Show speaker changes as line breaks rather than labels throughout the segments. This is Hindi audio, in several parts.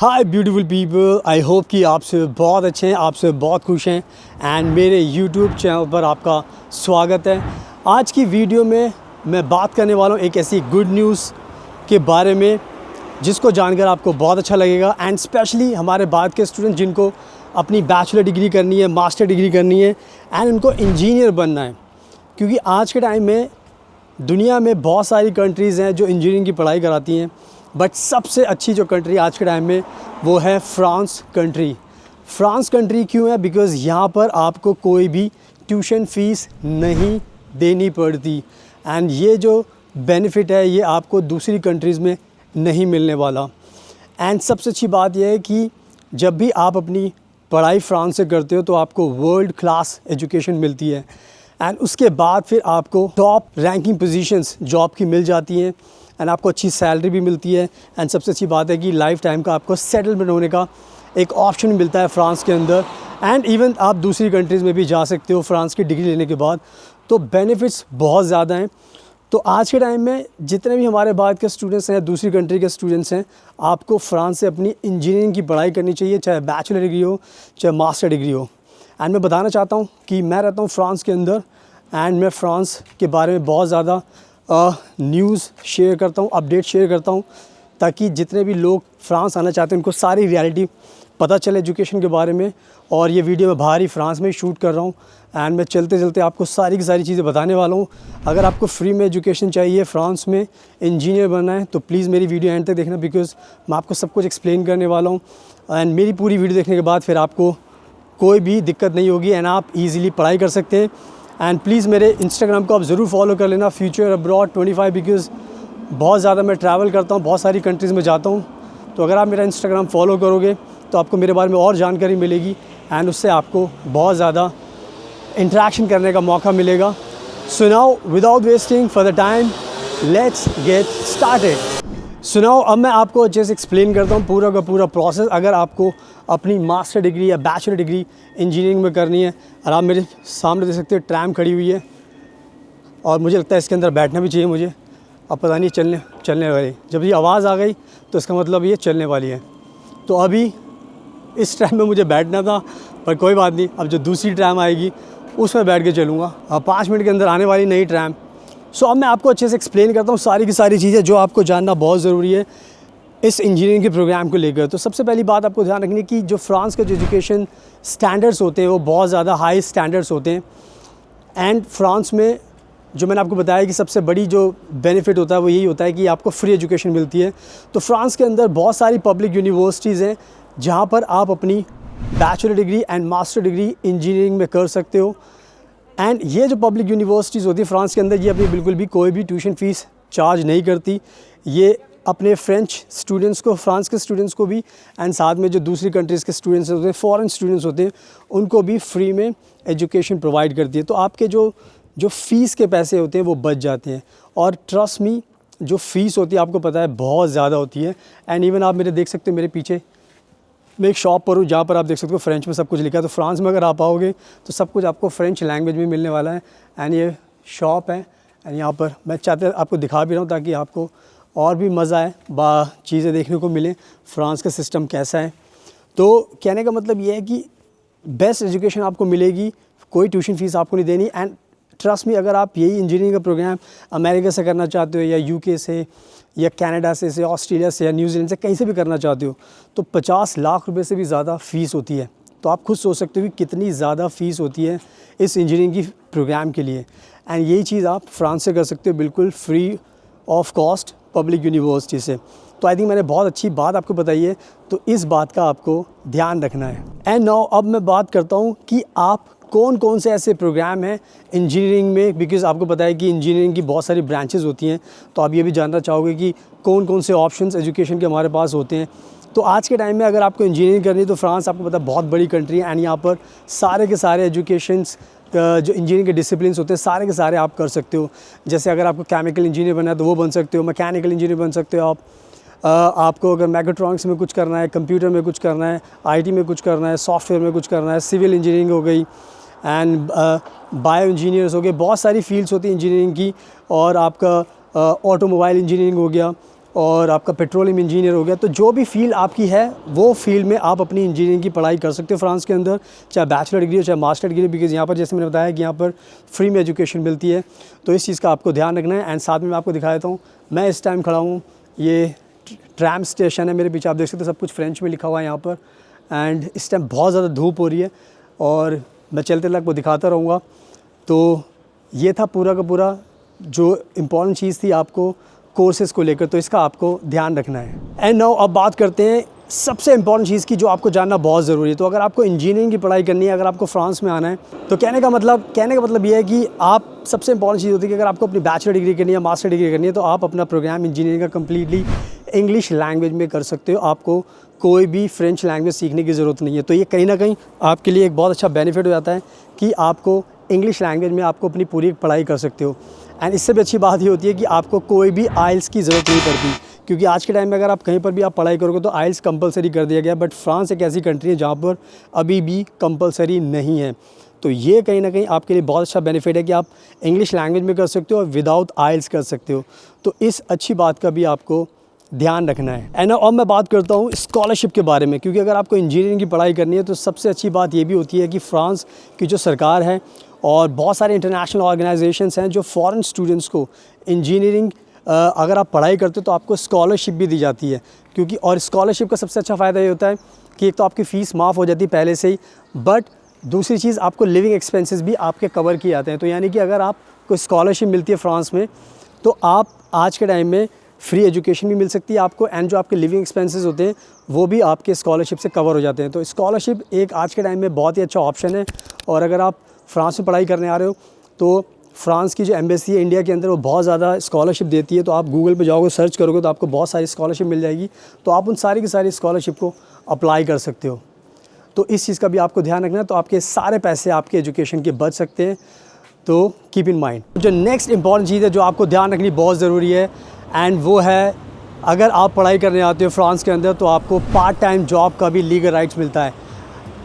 Hi beautiful people, I hope कि आप सब बहुत अच्छे हैं, आप सब बहुत खुश हैं एंड मेरे यूट्यूब चैनल पर आपका स्वागत है। आज की वीडियो में मैं बात करने वाला हूँ एक ऐसी गुड न्यूज़ के बारे में जिसको जानकर आपको बहुत अच्छा लगेगा एंड स्पेशली हमारे भारत के स्टूडेंट जिनको अपनी बैचलर डिग्री करनी है, मास्टर डिग्री करनी है एंड उनको इंजीनियर बनना है। क्योंकि आज के टाइम में दुनिया में बहुत सारी कंट्रीज़ हैं जो इंजीनियरिंग की पढ़ाई कराती हैं, बट सबसे अच्छी जो कंट्री आज के टाइम में वो है फ्रांस कंट्री। फ्रांस कंट्री क्यों है? बिकॉज़ यहाँ पर आपको कोई भी ट्यूशन फ़ीस नहीं देनी पड़ती एंड ये जो बेनिफिट है ये आपको दूसरी कंट्रीज़ में नहीं मिलने वाला। एंड सबसे अच्छी बात यह है कि जब भी आप अपनी पढ़ाई फ्रांस से करते हो तो आपको वर्ल्ड क्लास एजुकेशन मिलती है एंड उसके बाद फिर आपको टॉप रैंकिंग पोजीशंस जॉब की मिल जाती हैं एंड आपको अच्छी सैलरी भी मिलती है एंड सबसे अच्छी बात है कि लाइफ टाइम का आपको सेटलमेंट होने का एक ऑप्शन मिलता है फ्रांस के अंदर एंड इवन आप दूसरी कंट्रीज़ में भी जा सकते हो फ्रांस की डिग्री लेने के बाद। तो बेनिफिट्स बहुत ज़्यादा हैं। तो आज के टाइम में जितने भी हमारे भारत के स्टूडेंट्स हैं, दूसरी कंट्री के स्टूडेंट्स हैं, आपको फ्रांस से अपनी इंजीनियरिंग की पढ़ाई करनी चाहिए, चाहे बैचलर डिग्री हो चाहे मास्टर डिग्री हो। एंड मैं बताना चाहता हूँ कि मैं रहता हूँ फ्रांस के अंदर एंड मैं फ्रांस के बारे में बहुत ज़्यादा न्यूज़ शेयर करता हूँ, अपडेट शेयर करता हूँ, ताकि जितने भी लोग फ्रांस आना चाहते हैं उनको सारी रियलिटी पता चले एजुकेशन के बारे में। और ये वीडियो मैं बाहर ही फ्रांस में ही शूट कर रहा हूँ एंड मैं चलते चलते आपको सारी की सारी चीज़ें बताने वाला हूँ। अगर आपको फ्री में एजुकेशन चाहिए, फ्रांस में इंजीनियर बनना है, तो प्लीज़ मेरी वीडियो एंड तक देखना, बिकॉज़ मैं आपको सब कुछ एक्सप्लेन करने वाला हूँ एंड मेरी पूरी वीडियो देखने के बाद फिर आपको कोई भी दिक्कत नहीं होगी एंड आप ईज़िली पढ़ाई कर सकते हैं। एंड प्लीज़ मेरे इंस्टाग्राम को आप ज़रूर फॉलो कर लेना, फ्यूचर अब्रॉड 25, बिकॉज़ बहुत ज़्यादा मैं ट्रैवल करता हूँ, बहुत सारी कंट्रीज़ में जाता हूँ। तो अगर आप मेरा इंस्टाग्राम फॉलो करोगे तो आपको मेरे बारे में और जानकारी मिलेगी एंड उससे आपको बहुत ज़्यादा इंटरेक्शन करने का मौका मिलेगा। So now without wasting for the time let's get started. सुनाओ, अब मैं आपको अच्छे से एक्सप्लेन करता हूँ पूरा का पूरा प्रोसेस। अगर आपको अपनी मास्टर डिग्री या बैचलर डिग्री इंजीनियरिंग में करनी है, और आप मेरे सामने देख सकते हो ट्रैम खड़ी हुई है और मुझे लगता है इसके अंदर बैठना भी चाहिए मुझे। अब पता नहीं चलने वाली, जब ये आवाज़ आ गई तो इसका मतलब ये चलने वाली है। तो अभी इस ट्रैम में मुझे बैठना था, पर कोई बात नहीं, अब जो दूसरी ट्रैम आएगी उसमें बैठ के चलूँगा। अब 5 मिनट के अंदर आने वाली नई ट्रैम। सो अब मैं आपको अच्छे से एक्सप्लेन करता हूँ सारी की सारी चीज़ें जो आपको जानना बहुत ज़रूरी है इस इंजीनियरिंग के प्रोग्राम को लेकर। तो सबसे पहली बात आपको ध्यान रखनी है कि जो फ्रांस के जो एजुकेशन स्टैंडर्ड्स होते हैं वो बहुत ज़्यादा हाई स्टैंडर्ड्स होते हैं एंड फ्रांस में जो मैंने आपको बताया कि सबसे बड़ी जो बेनिफिट होता है वो यही होता है कि आपको फ्री एजुकेशन मिलती है। तो फ्रांस के अंदर बहुत सारी पब्लिक यूनिवर्सिटीज़ हैं जहाँ पर आप अपनी bachelor degree and master degree engineering में कर सकते हो। एंड ये जो पब्लिक यूनिवर्सिटीज़ होती है फ्रांस के अंदर, ये अपनी बिल्कुल भी कोई भी ट्यूशन फ़ीस चार्ज नहीं करती। ये अपने फ्रेंच स्टूडेंट्स को, फ्रांस के स्टूडेंट्स को भी एंड साथ में जो दूसरी कंट्रीज़ के स्टूडेंट्स होते हैं, फॉरेन स्टूडेंट्स होते हैं, उनको भी फ्री में एजुकेशन प्रोवाइड करती है। तो आपके जो फ़ीस के पैसे होते हैं वो बच जाते हैं। और ट्रस्ट मी, जो फ़ीस होती है आपको पता है बहुत ज़्यादा होती है। एंड इवन आप मेरे देख सकते हो मेरे पीछे मैं एक शॉप पर हूँ जहाँ पर आप देख सकते हो फ्रेंच में सब कुछ लिखा है। तो फ्रांस में अगर आप आओगे तो सब कुछ आपको फ्रेंच लैंग्वेज में मिलने वाला है। एंड ये शॉप है एंड यहाँ पर मैं चाहते आपको दिखा भी रहा हूँ ताकि आपको और भी मज़ा आए, चीज़ें देखने को मिलें फ्रांस का सिस्टम कैसा है। तो कहने का मतलब ये है कि बेस्ट एजुकेशन आपको मिलेगी, कोई ट्यूशन फ़ीस आपको नहीं देनी। एंड ट्रस्ट मी, अगर आप यही इंजीनियरिंग का प्रोग्राम अमेरिका से करना चाहते हो या यूके से या कनाडा से ऑस्ट्रेलिया से या न्यूजीलैंड से कहीं से भी करना चाहते हो तो 50 लाख रुपए से भी ज़्यादा फ़ीस होती है। तो आप खुद सोच सकते हो कि कितनी ज़्यादा फ़ीस होती है इस इंजीनियरिंग की प्रोग्राम के लिए। एंड यही चीज़ आप फ्रांस से कर सकते हो बिल्कुल free of cost public university से। तो आई थिंक मैंने बहुत अच्छी बात आपको बताई है, तो इस बात का आपको ध्यान रखना है। एंड नाउ अब मैं बात करता हूँ कि आप कौन कौन से ऐसे प्रोग्राम हैं इंजीनियरिंग में, बिकॉज़ आपको पता है कि इंजीनियरिंग की बहुत सारी ब्रांचेस होती हैं। तो आप ये भी जानना चाहोगे कि कौन कौन से ऑप्शंस एजुकेशन के हमारे पास होते हैं। तो आज के टाइम में अगर आपको इंजीनियरिंग करनी है तो फ्रांस आपको पता है बहुत बड़ी कंट्री है, एंड यहाँ पर सारे के सारे एजुकेशंस जो इंजीनियरिंग के डिसिप्लिन्स होते हैं सारे के सारे आप कर सकते हो। जैसे अगर आपको केमिकल इंजीनियर बनना है तो वो बन सकते हो, मैकेनिकल इंजीनियर बन सकते हो आप। आपको अगर मैकेट्रॉनिक्स में कुछ करना है, कंप्यूटर में कुछ करना है, आईटी में कुछ करना है, सॉफ्टवेयर में कुछ करना है, सिविल इंजीनियरिंग हो गई, एंड बायो इंजीनियर्स हो गए, बहुत सारी फील्ड्स होती हैं इंजीनियरिंग की। और आपका ऑटोमोबाइल इंजीनियरिंग हो गया, और आपका पेट्रोलियम इंजीनियर हो गया। तो जो भी फील्ड आपकी है वो फील्ड में आप अपनी इंजीनियरिंग की पढ़ाई कर सकते हो फ्रांस के अंदर, चाहे बैचलर डिग्री हो चाहे मास्टर डिग्री, बिकॉज़ यहाँ पर जैसे मैंने बताया कि यहाँ पर फ्री में एजुकेशन मिलती है। तो इस चीज़ का आपको ध्यान रखना है। एंड साथ में मैं आपको दिखा देता हूँ, मैं इस टाइम खड़ा हूँ, ये ट्रैम स्टेशन है मेरे पीछे, आप देख सकते हो सब कुछ फ्रेंच में लिखा हुआ है यहाँ पर। एंड इस टाइम बहुत ज़्यादा धूप हो रही है और मैं चलते चलते आपको दिखाता रहूँगा। तो ये था पूरा का पूरा जो इम्पॉर्टेंट चीज़ थी आपको कोर्सेज़ को लेकर, तो इसका आपको ध्यान रखना है। एंड नाउ अब बात करते हैं सबसे इम्पॉर्टेंट चीज़ की जो आपको जानना बहुत ज़रूरी है। तो अगर आपको इंजीनियरिंग की पढ़ाई करनी है, अगर आपको फ्रांस में आना है, तो कहने का मतलब ये है कि आप सबसे इम्पॉर्टेंट चीज़ होती है कि अगर आपको अपनी बैचलर डिग्री करनी है, मास्टर डिग्री करनी है, तो आप अपना प्रोग्राम इंजीनियरिंग का कम्प्लीटली इंग्लिश लैंग्वेज में कर सकते हो। आपको कोई भी फ्रेंच लैंग्वेज सीखने की ज़रूरत नहीं है। तो ये कहीं ना कहीं आपके लिए एक बहुत अच्छा बेनिफिट हो जाता है कि आपको इंग्लिश लैंग्वेज में आपको अपनी पूरी पढ़ाई कर सकते हो। एंड इससे भी अच्छी बात ये होती है कि आपको कोई भी आइल्स की ज़रूरत नहीं पड़ती, क्योंकि आज के टाइम में अगर आप कहीं पर भी आप पढ़ाई करोगे तो आइल्स कंपलसरी कर दिया गया। बट फ्रांस एक ऐसी कंट्री है जहाँ पर अभी भी कंपलसरी नहीं है। तो ये कहीं ना कहीं आपके लिए बहुत अच्छा बेनिफिट है कि आप इंग्लिश लैंग्वेज में कर सकते हो और विदाउट आइल्स कर सकते हो। तो इस अच्छी बात का भी आपको ध्यान रखना है। एंड अब मैं बात करता हूँ स्कॉलरशिप के बारे में, क्योंकि अगर आपको इंजीनियरिंग की पढ़ाई करनी है तो सबसे अच्छी बात ये भी होती है कि फ्रांस की जो सरकार है और बहुत सारे इंटरनेशनल ऑर्गेनाइजेशंस हैं जो फॉरेन स्टूडेंट्स को इंजीनियरिंग अगर आप पढ़ाई करते हो तो आपको स्कॉलरशिप भी दी जाती है। क्योंकि और स्कॉलरशिप का सबसे अच्छा फ़ायदा ये होता है कि एक तो आपकी फ़ीस माफ़ हो जाती है पहले से ही, बट दूसरी चीज़ आपको लिविंग एक्सपेंसेस भी आपके कवर किए जाते हैं। तो यानी कि अगर आपको स्कॉलरशिप मिलती है फ्रांस में तो आप आज के टाइम में फ्री एजुकेशन भी मिल सकती है आपको, एंड जो आपके लिविंग एक्सपेंसेस होते हैं वो भी आपके स्कॉलरशिप से कवर हो जाते हैं। तो स्कॉलरशिप एक आज के टाइम में बहुत ही अच्छा ऑप्शन है। और अगर आप फ्रांस में पढ़ाई करने आ रहे हो तो फ्रांस की जो एम्बेसी है इंडिया के अंदर वो बहुत ज़्यादा स्कॉलरशिप देती है। तो आप गूगल पे जाओगे, सर्च करोगे तो आपको बहुत सारी स्कॉलरशिप मिल जाएगी। तो आप उन सारी की सारी स्कॉलरशिप को अप्लाई कर सकते हो। तो इस चीज़ का भी आपको ध्यान रखना है। तो आपके सारे पैसे आपके एजुकेशन के बच सकते हैं। तो कीप इन माइंड। जो नेक्स्ट इंपॉर्टेंट चीज़ है जो आपको ध्यान रखनी बहुत ज़रूरी है, एंड वो है अगर आप पढ़ाई करने आते हो फ्रांस के अंदर तो आपको पार्ट टाइम जॉब का भी लीगल राइट्स मिलता है।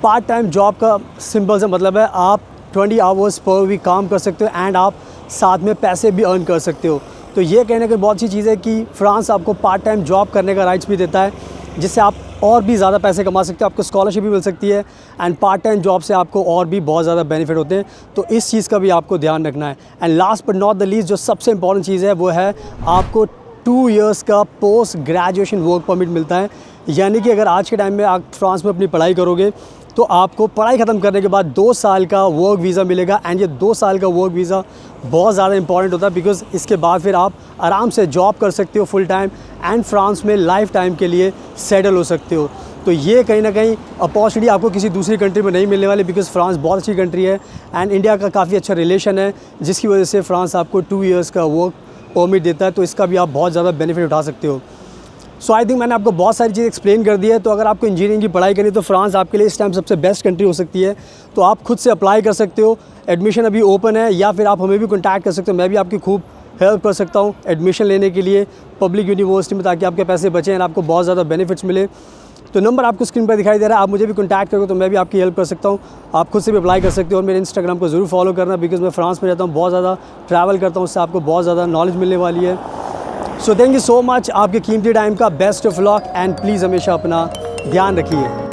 पार्ट टाइम जॉब का सिंपल सा मतलब है आप 20 आवर्स पर वीक काम कर सकते हो एंड आप साथ में पैसे भी अर्न कर सकते हो। तो ये कहने की बहुत सी चीज़ है कि फ्रांस आपको पार्ट टाइम जॉब करने का राइट्स भी देता है, जिससे आप और भी ज़्यादा पैसे कमा सकते हो, आपको स्कॉलरशिप भी मिल सकती है, एंड पार्ट टाइम जॉब से आपको और भी बहुत ज़्यादा बेनिफिट होते हैं। तो इस चीज़ का भी आपको ध्यान रखना है। And last but not the least जो सबसे इंपॉर्टेंट चीज़ है वो है आपको 2 इयर्स का पोस्ट ग्रेजुएशन वर्क परमिट मिलता है। यानी कि अगर आज के टाइम में आप फ्रांस में अपनी पढ़ाई करोगे तो आपको पढ़ाई ख़त्म करने के बाद 2 साल का वर्क वीज़ा मिलेगा। एंड ये 2 साल का वर्क वीज़ा बहुत ज़्यादा इंपॉर्टेंट होता है, बिकॉज़ इसके बाद फिर आप आराम से जॉब कर सकते हो फुल टाइम, एंड फ्रांस में लाइफ टाइम के लिए सेटल हो सकते हो। तो ये कहीं ना कहीं अपॉर्चुनिटी आपको किसी दूसरी कंट्री में नहीं मिलने वाली, बिकॉज़ फ्रांस बहुत अच्छी कंट्री है एंड इंडिया का काफ़ी अच्छा रिलेशन है, जिसकी वजह से फ्रांस आपको 2 इयर्स का वर्क परमिट देता है। तो इसका भी आप बहुत ज़्यादा बेनिफिट उठा सकते हो। सो आई थिंक मैंने आपको बहुत सारी चीज़ एक्सप्लेन कर दी है। तो अगर आपको इंजीनियरिंग की पढ़ाई करनी है तो फ्रांस आपके लिए इस टाइम सबसे बेस्ट कंट्री हो सकती है। तो आप खुद से अप्लाई कर सकते हो, एडमिशन अभी ओपन है, या फिर आप हमें भी कॉन्टैक्ट कर सकते हो। मैं भी आपकी खूब हेल्प कर सकता हूँ एडमिशन लेने के लिए पब्लिक यूनिवर्सिटी में, ताकि आपके पैसे बचें और आपको बहुत ज़्यादा बेनिफिट्स मिले। तो नंबर आपको स्क्रीन पर दिखाई दे रहा है, आप मुझे भी कॉन्टैक्ट करोगे तो मैं भी आपकी हेल्प कर सकता हूँ। आप खुद से भी अप्लाई कर सकते हो, और मेरे इंस्टाग्राम को ज़रूर फॉलो करना, बिकॉज़ मैं फ्रांस में रहता हूँ, बहुत ज़्यादा ट्रैवल करता हूँ, उससे आपको बहुत ज़्यादा नॉलेज मिलने वाली है। So thank you so much, आपके कीमती टाइम का best of luck, and please हमेशा अपना ध्यान रखिए।